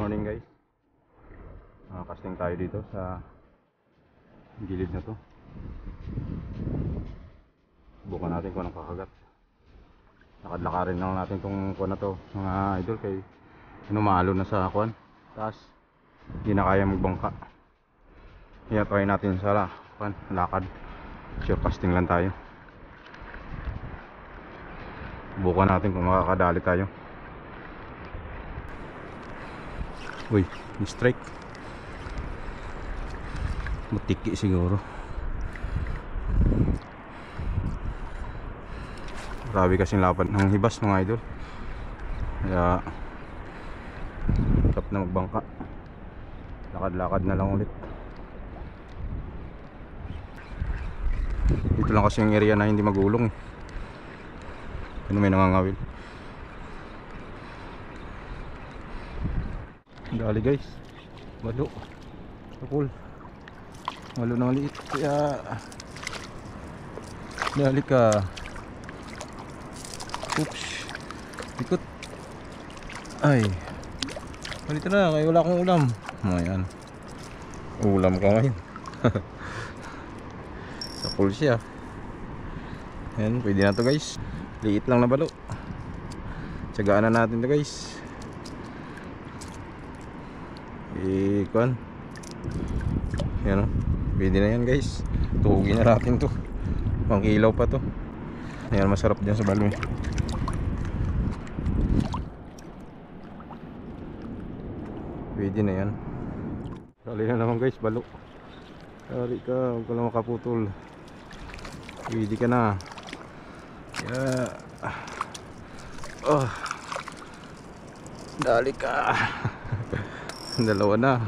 morning guys. Casting tayo dito sa gilid na to. Subukan natin kung anong kakagat. Lakad-lakarin lang natin tong kuwan na to mga idol, kay numalo na sa kuwan. Taas hindi na kaya magbangka. Kaya try natin sa kuwan, lakad. Sure casting lang tayo. Subukan natin kung makakadali tayo. Uy, strike. Matiki siguro. Grabe kasing lapat ng hibas mga idol. Kaya tap na magbangka. Lakad-lakad na lang ulit. Dito lang kasi yung area na hindi magulong. Ano, may nangangawil. Dali guys, malo cool, malo na maliit, kaya dali ka. Oops, ikot. Ay, malito na, kaya wala akong ulam. Ayan, ulam ka ngayon. Sa cool siya. Ayan, pwede na to guys. Liit lang na balo. Tsagaan na natin to guys. Ikon. Yan o. Pwede na yan guys. Tuhugin na natin to. Pang kilaw pa to. Ayan, masarap dyan sa balo. Pwede na yan. Sali na naman guys, balo. Sali ka, huwag ka lang makaputol. Pwede ka na. Yeah. Oh. Dali ka. Dalawa na.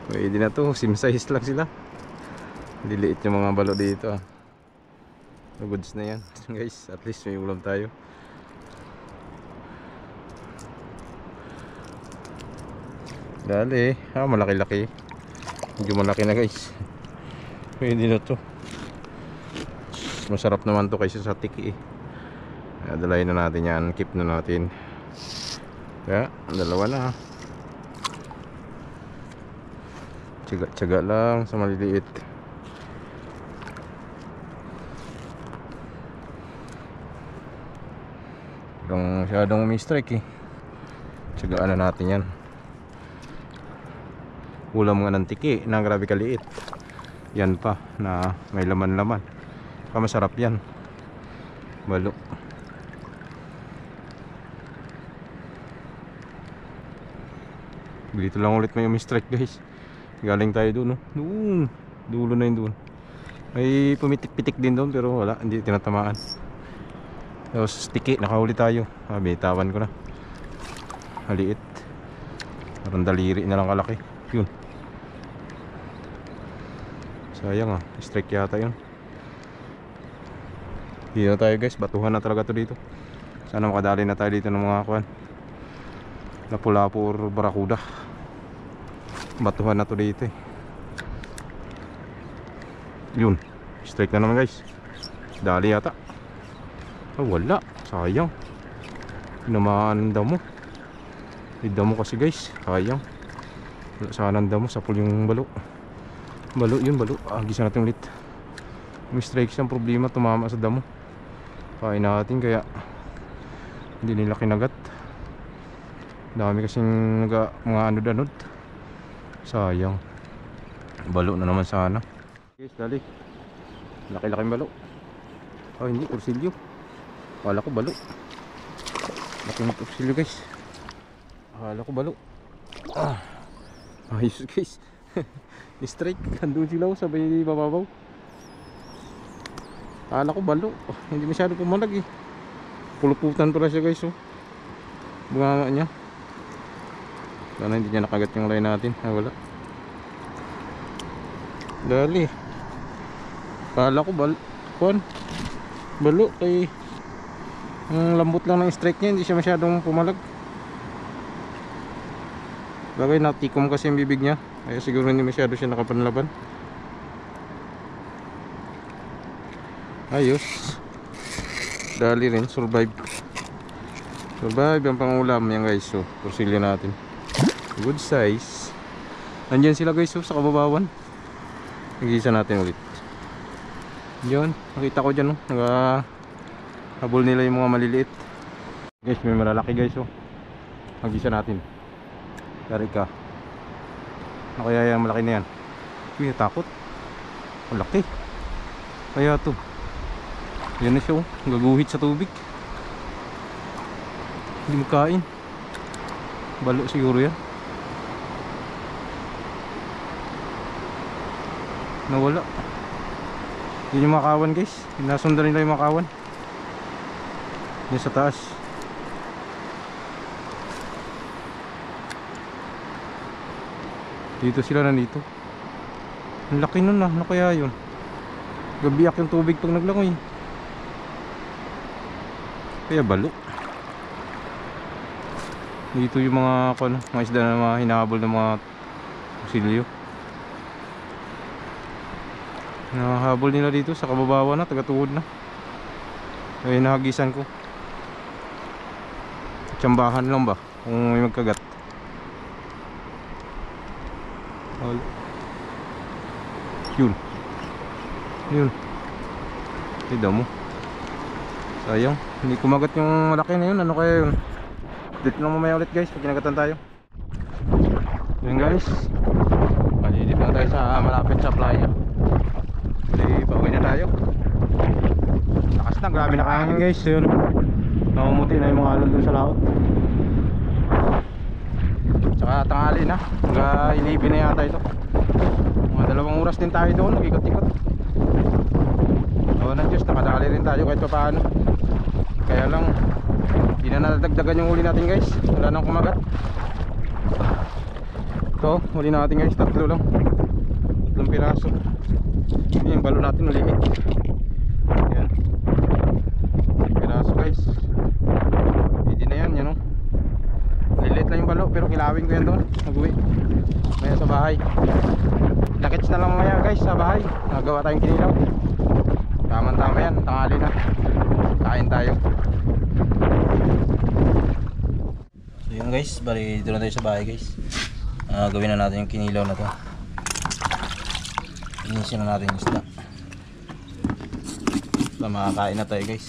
Pwede na to. Sim size lang sila. Liliit yung mga balo dito. Goods na yan guys. At least may ulam tayo. Dali. Malaki-laki. Medyo malaki na guys. Pwede na to. Masarap naman to kaysa sa tiki. Dalayin na natin yan. Keep na natin. Kaya dalawa na. Tiyaga lang sa maliliit. Parang masyadongumi-strike eh. Tiyagaan na natin yan. Ulam nga ng tiki na grabe kaliit. Yan pa na may laman-laman. Masarap yan. Balo. Dito lang ulit may umi-strike guys. Galing tayo doon, no? Doon. Dulo na yun doon. May pumitik-pitik din doon pero wala, hindi tinatamaan. Tapos tiki, nakahuli tayo. Bitawan ko na. Maliit. Parang daliri na lang kalaki. Yun. Sayang strike yata yun. Hindi na tayo guys, batuhan na talaga to dito. Sana makadali na tayo dito ng mga kuwan. Lapu-lapu or barakuda. Batuhan na to dito eh. Yun, strike na naman guys. Dali yata. Wala, sayang. Pinamaan ang damo. May damo kasi guys, sayang. Wala sana ang damo, sapul yung balo. Balo yun, balo. Gisa natin ulit. May strike siyang problema, tumama sa damo. Kain natin kaya hindi nila kinagat. Dami kasing mga anod-anod. Sayang. Balo na naman sana. Guys, dali. Laki-laking balo. Oh, hindi, kursilyo. Akala ko balo. Laking kursilyo guys. Akala ko balo. Ayos guys. Strike. Andun sila sabay bababaw. Akala ko balo. Hindi masyado pumalag eh. Puluputan pala siya guys. Bunganga niya. Sana hindi niya nakagat yung line natin. Wala. Dali. Kala ko balo kay ang lambot lang ng strike niya, hindi siya masyadong pumalag. Bagay natikom kasi yung bibig niya, kaya siguro hindi masyado siya nakapanlaban. Ayos. Dali rin, survive. Survive ang pangulam yan guys. So, kursilyo natin. Good size. Nandyan sila guys sa kababawan. Nag-iisa natin ulit. Yun, nakita ko dyan habol nila yung mga maliliit. Guys, may malalaki guys Nag-iisa natin. Dari ka. Ano kaya yung malaki na yan? Uy, natakot. Malaki. Kaya to. Yan na siya gaguhit sa tubig. Hindi makain. Balo siguro yan. Nawala. Yun yung makawan guys. Nasundan nila yung makawan. Yan sa taas. Dito sila nandito. Ang laki nun Ano kaya yun? Gabiyak yung tubig pag naglangoy. Kaya balo. Dito yung mga isda na mga hinahabol ng mga kusilyo. Nahabol nila dito sa kababawan na, tagatuhod na. Ay nahagisan ko. Tsambahan lang ba kung may magkagat. Yun. Tignan mo. Sayang, hindi kumagat yung malaki na yun. Ano kaya yun? Dito lang mamaya ulit guys, pag kinagatan tayo. Yun guys, malilip lang tayo sa malapit sa playa. Jadi pauwi na tayo. Lakas na, grabe na kahangin guys. Yun, namumuti na yung mga alon dun sa laot. Tsaka tanghali na, hanggang 11 na yata ito. Mga 2 oras din tayo doon, nag-ikot-ikot. Ng Diyos, nakadali rin tayo kahit pa paano. Kaya lang hindi na nadagdagan yung huli natin guys. Wala nang kumagat. So huli natin guys, 3 lang. 3 piraso. Yung balo natin ulit. Yan, 3 piraso guys. Hindi na yan, yan lilit lang yung balo, pero kilawin ko yan doon. Nag-uwi maya sa bahay. Nakits na lang maya guys sa bahay. Nagawa tayong kinilaw. Tama-tama yan, tanghali na. Kain tayo. So yun guys, bali dito na tayo sa bahay guys. Gawin na natin yung kinilaw na to. Inisin na natin yung isda. Makakain na tayo guys.